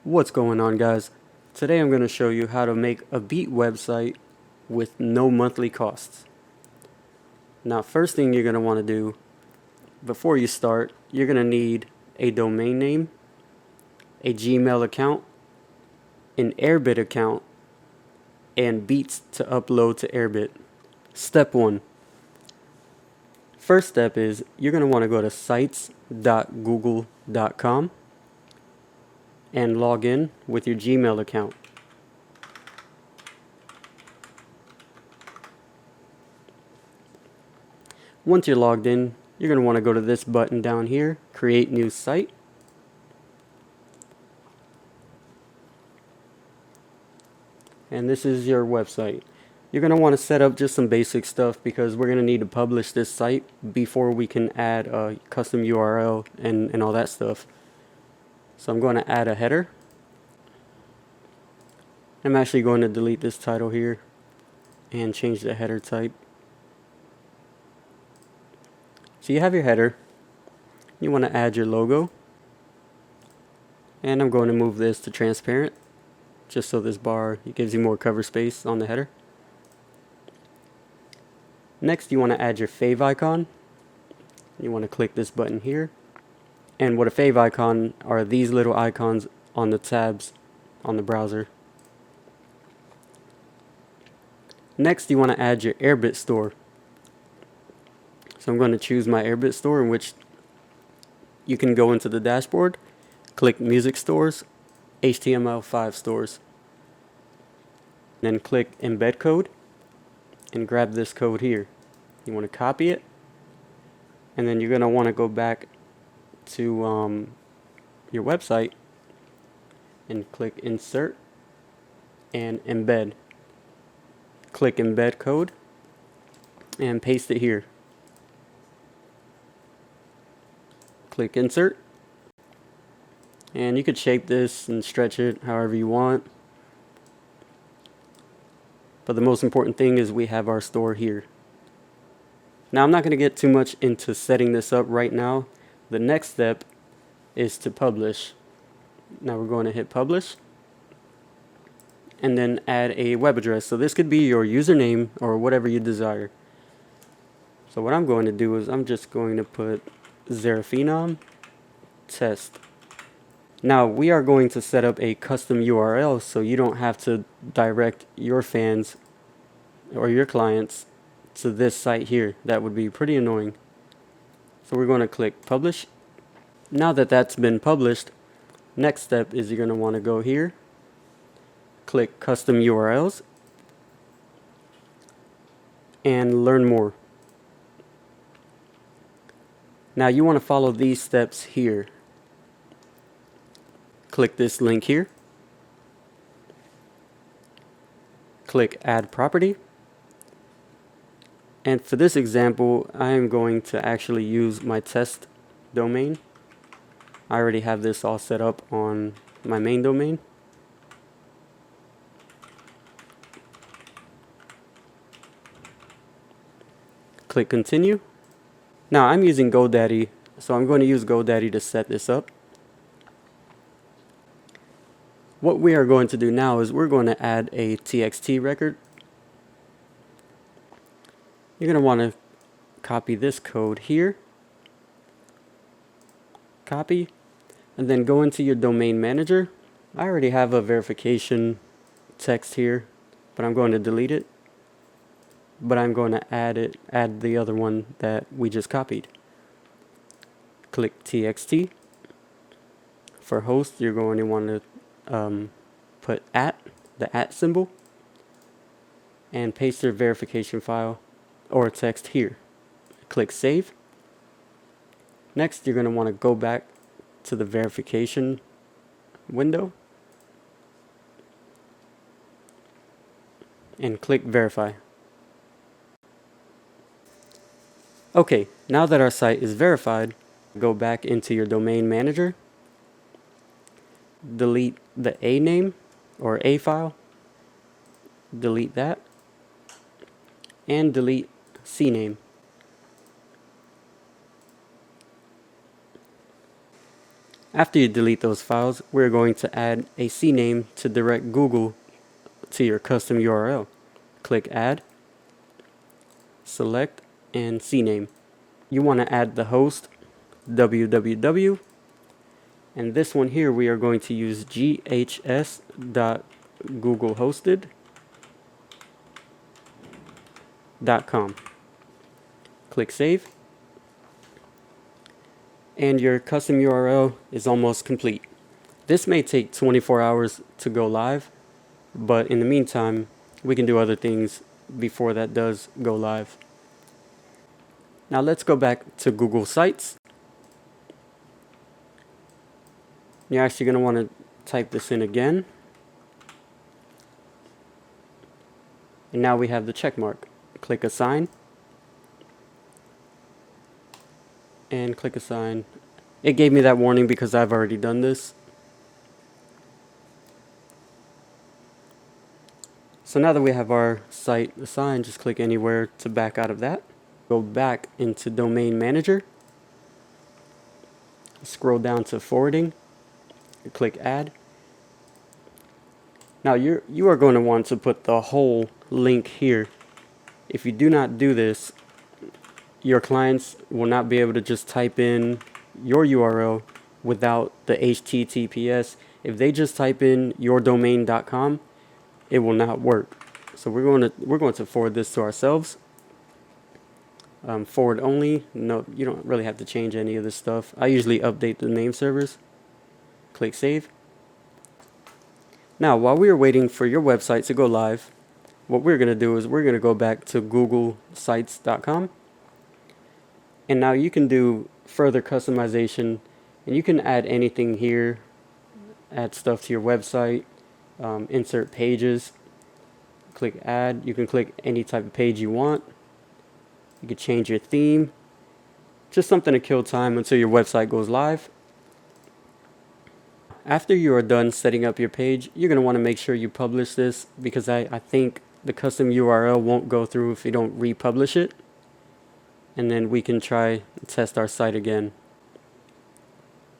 What's going on, guys? Today I'm going to show you how to make a Beat website with no monthly costs. Now, first thing you're going to want to do before you start, you're going to need a domain name, a Gmail account, an Airbit account, and beats to upload to Airbit. Step 1. First step is you're going to want to go to sites.google.com and log in with your Gmail account. Once you're logged in, you're going to want to go to this button down here, create new site. And this is your website. You're going to want to set up just some basic stuff because we're going to need to publish this site before we can add a custom URL and all that stuff. So I'm going to add a header. I'm actually going to delete this title here and change the header type. So you have your header. You want to add your logo. And I'm going to move this to transparent, just so this bar gives you more cover space on the header. Next, you want to add your fave icon. You want to click this button here. And what a fave icon are these little icons on the tabs on the browser. Next, you want to add your Airbit store. So I'm going to choose my Airbit store, in which you can go into the dashboard, click music stores, HTML5 stores. Then click embed code and grab this code here. You want to copy it, and then you're going to want to go back to your website and click insert and embed. Click embed code and paste it here. Click insert, and you could shape this and stretch it however you want. But the most important thing is we have our store here. Now, I'm not going to get too much into setting this up right now. The next step is to publish. Now we're going to hit publish and then add a web address. So this could be your username or whatever you desire. So what I'm going to do is I'm just going to put Zeraphenom test. Now we are going to set up a custom URL so you don't have to direct your fans or your clients to this site here. That would be pretty annoying. So we're going to click publish. Now that that's been published, next step is you're going to want to go here, click custom URLs, and learn more. Now you want to follow these steps here. Click this link here, click add property, and for this example I am going to actually use my test domain. I already have this all set up on my main domain. Click continue. Now I'm using GoDaddy, so I'm going to use GoDaddy to set this up. What we are going to do now is we're going to add a TXT record. You're going to want to copy this code here, copy, and then go into your domain manager. I already have a verification text here, but I'm going to delete it. But I'm going to add the other one that we just copied. Click TXT. For host, you're going to want to put the @ symbol, and paste your verification file or text here. Click save. Next, you're going to want to go back to the verification window and click verify. Okay, now that our site is verified, go back into your domain manager, delete the A name or A file, delete that, and delete C name. After you delete those files, we're going to add a CNAME to direct Google to your custom URL. Click Add, select, and CNAME. You want to add the host www, and this one here we are going to use ghs.googlehosted.com. Click Save, and your custom URL is almost complete. This may take 24 hours to go live, but in the meantime, we can do other things before that does go live. Now let's go back to Google Sites. You're actually going to want to type this in again. And now we have the check mark. Click Assign. And click Assign. It gave me that warning because I've already done this. So now that we have our site assigned, just click anywhere to back out of that. Go back into Domain Manager. Scroll down to Forwarding. Click Add. Now you are going to want to put the whole link here. If you do not do this, your clients will not be able to just type in your URL without the HTTPS. If they just type in yourdomain.com, it will not work. So we're going to forward this to ourselves. Forward only. No, you don't really have to change any of this stuff. I usually update the name servers. Click Save. Now, while we are waiting for your website to go live, what we're going to do is we're going to go back to googlesites.com. And now you can do further customization, and you can add anything here. Add stuff to your website, insert pages. Click Add. You can click any type of page you want. You can change your theme. Just something to kill time until your website goes live. After you are done setting up your page, you're going to want to make sure you publish this, because I think the custom URL won't go through if you don't republish it. And then we can try and test our site again.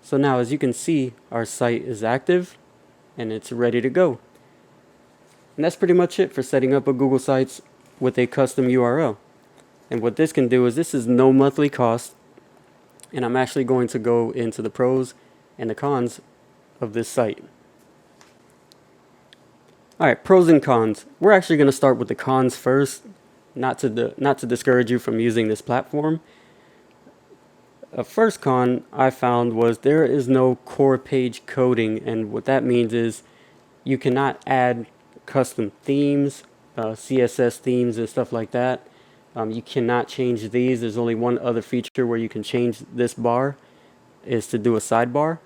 So now, as you can see, our site is active and it's ready to go. And that's pretty much it for setting up a Google Sites with a custom URL. And what this can do is, this is no monthly cost, and I'm actually going to go into the pros and the cons of this site. Alright, pros and cons. We're actually going to start with the cons first, not to discourage you from using this platform. A first con I found was there is no core page coding, and what that means is you cannot add custom themes, CSS themes and stuff like that. You cannot change these. There's only one other feature where you can change this bar, is to do a sidebar.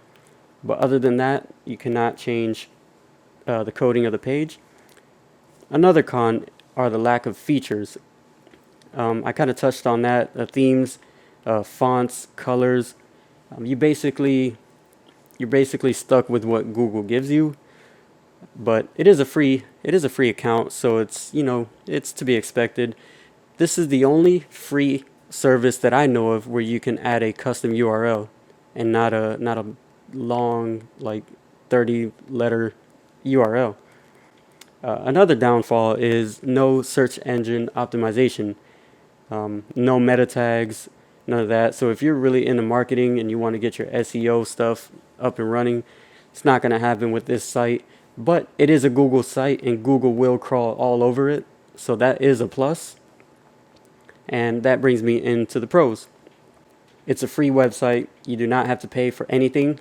But other than that, you cannot change the coding of the page. Another con are the lack of features. I kind of touched on that. Themes, fonts, colors. You're basically stuck with what Google gives you. But it is a free account, so it's it's to be expected. This is the only free service that I know of where you can add a custom URL and not a long, like 30-letter URL. Another downfall is no search engine optimization, no meta tags, none of that. So if you're really into marketing and you want to get your SEO stuff up and running, it's not going to happen with this site. But it is a Google site, and Google will crawl all over it, so that is a plus. And that brings me into the pros. It's a free website. You do not have to pay for anything.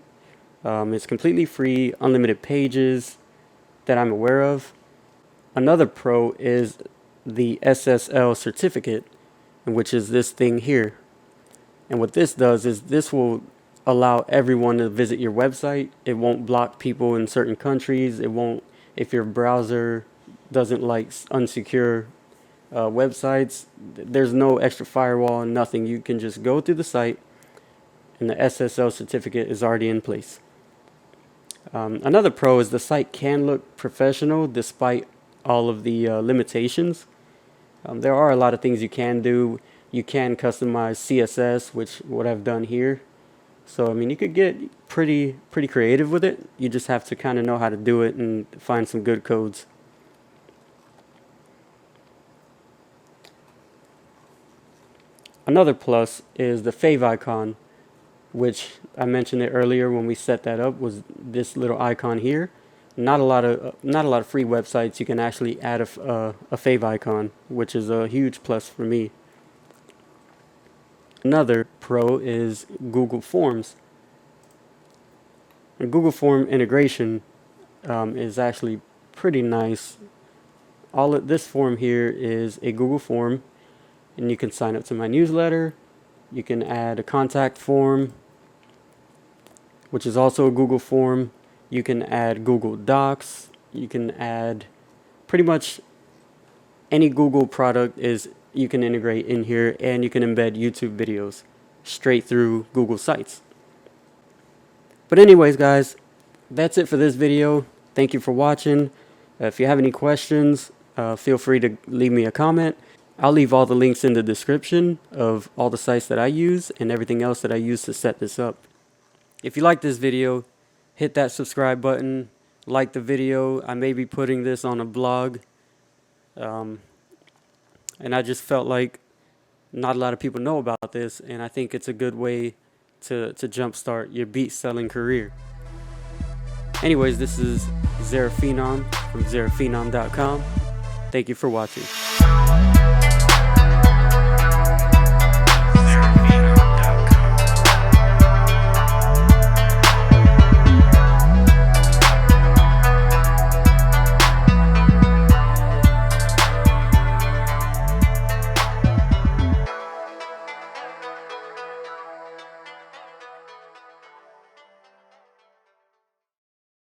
It's completely free, unlimited pages that I'm aware of. Another pro is the SSL certificate, which is this thing here. And what this does is this will allow everyone to visit your website. It won't block people in certain countries. It won't, if your browser doesn't like unsecure websites, there's no extra firewall, nothing. You can just go through the site and the SSL certificate is already in place. Another pro is the site can look professional despite all of the limitations. There are a lot of things you can do. You can customize CSS, which what I've done here. So I mean, you could get pretty creative with it. You just have to kind of know how to do it and find some good codes. Another plus is the fave icon, which I mentioned it earlier when we set that up, was this little icon here. Not a lot of free websites you can actually add a fave icon, which is a huge plus for me. Another pro is Google Forms. And Google Form integration is actually pretty nice. This form here is a Google form, and you can sign up to my newsletter. You can add a contact form, which is also a Google form. You can add Google Docs. You can add pretty much any Google product you can integrate in here, and you can embed YouTube videos straight through Google Sites. But anyways, guys, that's it for this video. Thank you for watching. If you have any questions, feel free to leave me a comment. I'll leave all the links in the description of all the sites that I use and everything else that I use to set this up. If you like this video, hit that subscribe button, like the video. I may be putting this on a blog. And I just felt like not a lot of people know about this, and I think it's a good way to jumpstart your beat selling career. Anyways, this is Zeraphenom from Zeraphenom.com. Thank you for watching.